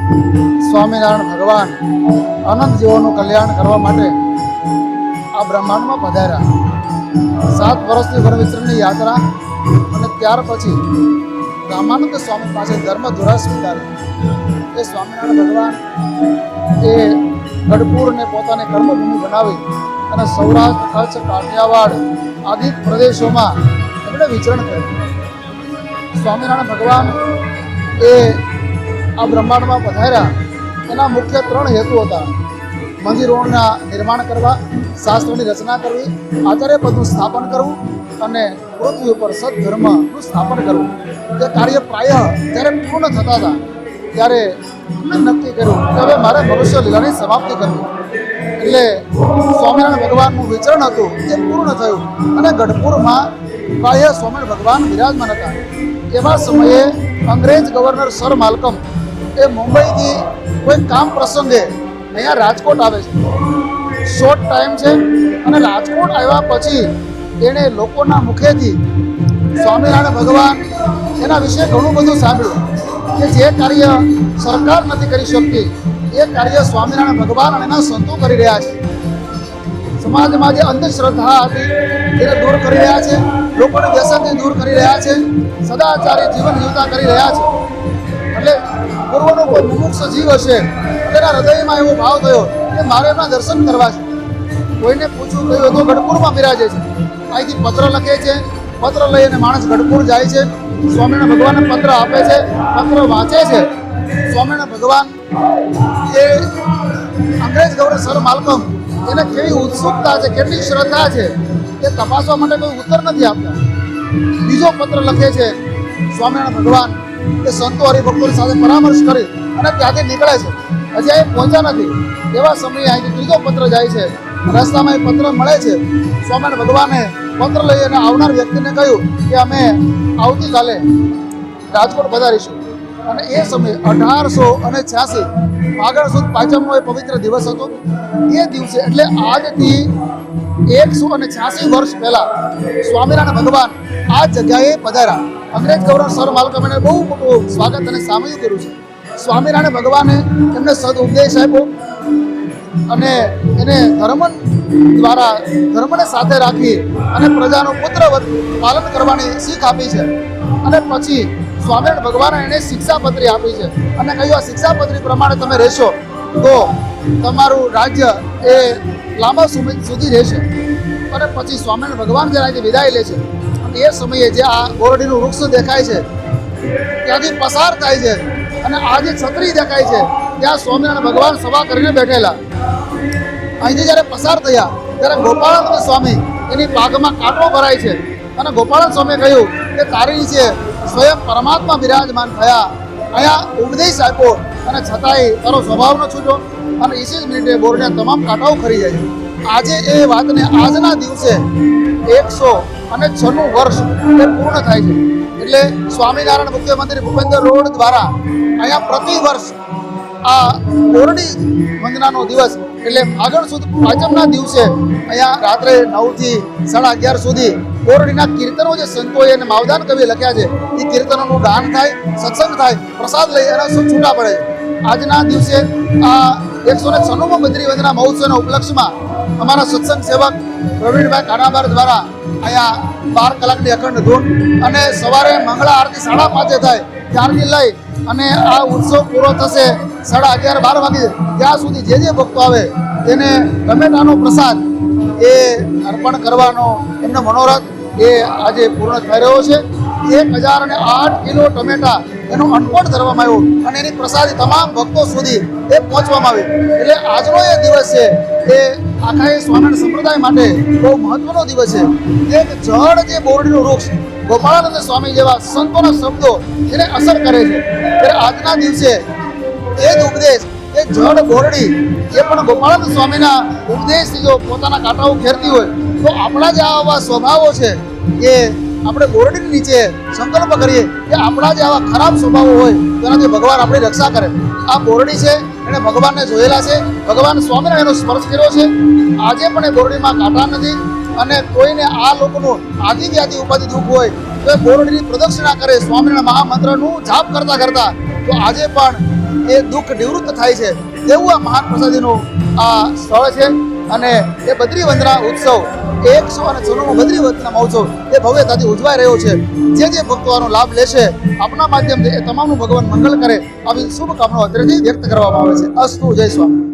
સ્વામિનારાયણ ભગવાન અનંત જીવોનું કલ્યાણ કરવા માટે આ બ્રહ્માંડમાં પધાર્યા। 7 વર્ષની વનવિચરણની યાત્રા અને ત્યાર પછી રામાનંદ સ્વામી પાસે ધર્મ ધુરા સ્વીકારી। એ સ્વામિનારાયણ ભગવાન એ ગઢપુરને પોતાની કર્મભૂમિ બનાવી અને સૌરાષ્ટ્ર, કચ્છ, કાઠિયાવાડ આદિ પ્રદેશોમાં એમણે વિચરણ કર્યું। સ્વામિનારાયણ ભગવાન એ આ બ્રહ્માંડમાં પધાર્યા એના મુખ્ય 3 હેતુ હતા। મંદિરોના નિર્માણ કરવા, શાસ્ત્રોની રચના કરવી, આચાર્ય પદનું સ્થાપન કરવું અને પૃથ્વી ઉપર સદધર્મનું સ્થાપન કરવું। એ કાર્ય પ્રાય જ્યારે પૂર્ણ થતા હતા ત્યારે નક્કી કર્યું કે હવે મારે મનુષ્ય લીલાની સમાપ્તિ કરવી। એટલે સ્વામિનારાયણ ભગવાનનું વિચરણ હતું એ પૂર્ણ થયું અને ગઢપુરમાં પ્રાય સ્વામિનારાયણ ભગવાન વિરાજમાન હતા। એવા સમયે અંગ્રેજ ગવર્નર સર માલ્કમ એ મુંબઈથી કોઈ કામ પ્રસંગે અહીંયા રાજકોટ આવે છે। શોર્ટ ટાઈમ છે અને રાજકોટ આવ્યા પછી એણે લોકોના મુખેથી સ્વામિનારાયણ ભગવાન એના વિશે ઘણું બધું સાંભળ્યું કે જે કાર્ય સરકાર નથી કરી શકતી એ કાર્ય સ્વામિનારાયણ ભગવાન અને એના સંતો કરી રહ્યા છે। સમાજમાં જે અંધશ્રદ્ધા હતી એને દૂર કરી રહ્યા છે, લોકોને વ્યસનથી દૂર કરી રહ્યા છે, સદાચારી જીવન જીવતા કરી રહ્યા છે। એટલે પૂર્વનો કોઈ મુમુક્ષ જીવ હશે તેના હૃદયમાં એવો ભાવ થયો કે મારે એમના દર્શન કરવા છે। કોઈને પૂછવું કહ્યું તો ગઢપુરમાં બિરાજે છે, અહીંથી પત્ર લખે છે, પત્ર લઈને માણસ ગઢપુર જાય છે, સ્વામિનારાયણ ભગવાનને પત્ર આપે છે, પત્ર વાંચે છે। સ્વામિનારાયણ ભગવાન એ અંગ્રેજ ગવર્નર સર માલ્કમ એને કેવી ઉત્સુકતા છે, કેટલી શ્રદ્ધા છે એ તપાસવા માટે કોઈ ઉત્તર નથી આપતા। બીજો પત્ર લખે છે સ્વામિનારાયણ ભગવાન એ સંતો હરિભક્તોની સાથે પરામર્શ કરી અને ત્યાંથી નીકળે છે, હજી અહીં પહોંચ્યા નથી। એવા સમયે અહીંથી ત્રીજો પત્ર જાય છે, રસ્તામાં એ પત્ર મળે છે। સ્વામિનારાયણ ભગવાને પત્ર લઈ અને આવનાર વ્યક્તિને કહ્યું કે અમે આવતીકાલે રાજકોટ પધારીશું અને એ સમયે 1886 ફાગણ સુદ પાંચમનો એ પવિત્ર દિવસ હતો। એ દિવસે એટલે આજથી 186 વર્ષ પહેલા સ્વામિનારાયણ ભગવાન આ જગ્યાએ પધાર્યા। અંગ્રેજ ગવર્નર સર માલ્કમને બહુ મોટું સ્વાગત અને સામયું કર્યું છે। સ્વામિનારાયણ ભગવાને એમને સદ ઉપદેશ આપ્યો અને એને દ્વારા ધર્મને સાથે રાખી અને પ્રજાનું પુત્રવત પાલન કરવાની શીખ આપી છે। અને પછી સ્વામિનારાયણ ભગવાને એને શિક્ષાપત્રી આપી છે અને કહ્યું આ શિક્ષાપત્રી પ્રમાણે તમે રહેશો તો તમારું રાજ્ય એ લાંબા સમય સુધી રહેશે। અને પછી સ્વામિનારાયણ ભગવાન જ્યારે અહીંથી વિદાય લે છે અને એ સમયે જે આ બોરડીનું વૃક્ષ દેખાય છે ત્યાંથી પસાર થાય છે અને આ જે છત્રી દેખાય છે ત્યાં સ્વામિનારાયણ ભગવાન સભા કરીને બેઠેલા। અહીંથી જ્યારે પસાર થયા ત્યારે ગોપાળાનંદ સ્વામી એની પાઘમાં કાંટો ભરાય છે અને ગોપાળાનંદ સ્વામીએ કહ્યું કે તારી નીચે સ્વયં પરમાત્મા બિરાજમાન થયા, અહીંયા ઉપદેશ આપ્યો અને છતાંય તારો સ્વભાવ ન છૂટ્યો અને 20 મિનિટે બોરડીના તમામ કાંટાઓ ખરી જાય છે। આજે એ વાતને આજના દિવસે 196 વર્ષ એ પૂર્ણ થાય છે। એટલે સ્વામિનારાયણ મુખ્ય મંદિર ભૂપેન્દ્ર રોડ દ્વારા અહીંયા પ્રતિ વર્ષ આ બોરડી વંદનાનો દિવસ એટલે ફાગણ સુદ પાંચમના દિવસે અહીંયા રાત્રે 9 થી 11:30 સુધી બોરડીના કીર્તનો જે સંતોએ અને માવદાન કવિએ લખ્યા છે એ કીર્તનોનું ગાન થાય, સત્સંગ થાય, પ્રસાદ લઈ અને છૂટા પડે। આજના દિવસે આ 196 બદ્રી વંદના મહોત્સવના ઉપલક્ષમાં અમારા સત્સંગ સેવક પ્રવીણભાઈ કાનાબાર દ્વારા અહીંયા 12 કલાકની અખંડ ધૂન અને સવારે મંગળા આરતી 5:30 થાય ત્યારથી લઈ અને આ ઉત્સવ પૂરો થશે 11:30 12 વાગે ત્યાં સુધી જે ભક્તો આવે તેને ટમેટાનો પ્રસાદ એ અર્પણ કરવાનો એમનો મનોરથ એ આજે પૂર્ણ થઈ રહ્યો છે। 1008 કિલો ટમેટા એનો અર્પણ કરવામાં આવ્યો અને એની પ્રસાદી તમામ ભક્તો સુધી એ પહોંચવામાં આવી। એટલે આજનો એ દિવસ છે એ આખા એ સ્વામિનારાયણ સંપ્રદાય માટે બહુ મહત્વનો દિવસ છે। એક જળ જે બોરડીનું વૃક્ષ ગોપાળાનંદ સ્વામી જેવા સંતોના શબ્દો એને અસર કરે છે ત્યારે આજના દિવસે એ જ ઉપદેશ એ જળ બોરડી એ પણ ગોપાળાનંદ સ્વામીના ઉપદેશથી જો પોતાના કાંટાઓ ખેરતી હોય તો આપણા જે આવા સ્વભાવો છે એ આપણે બોરડીની નીચે સંકલ્પ કરીએ કે આપણા જે આવા ખરાબ સ્વભાવો હોય તેનાથી ભગવાન આપણી રક્ષા કરે। આ બોરડી છે એણે ભગવાનને જોયેલા છે, ભગવાન સ્વામિનારાયણનો સ્પર્શ કર્યો છે। આજે પણ એ બોરડીમાં કાંટા નથી અને કોઈને આ લોકોનું આદિ વ્યાધિ ઉપાધિ દુઃખ હોય તો એ બોરડીની પ્રદક્ષિણા કરે, સ્વામિનારાયણ મહામંત્રનું જાપ કરતા તો આજે પણ એ દુઃખ નિવૃત્ત થાય છે તેવું આ મહાન પ્રસાદીનું આ સ્થળ છે. અને એ બદ્રી વંદના ઉત્સવ 194મો બદ્રી વંદના મહોત્સવ એ ભવ્યતાથી ઉજવાઈ રહ્યો છે. જે ભક્તો આનો લાભ લેશે આપણા માધ્યમથી એ તમામનું ભગવાન મંગળ કરે આવી શુભકામનાઓ અત્યારેથી વ્યક્ત કરવામાં આવે છે. અસ્તુ, જય સ્વામી.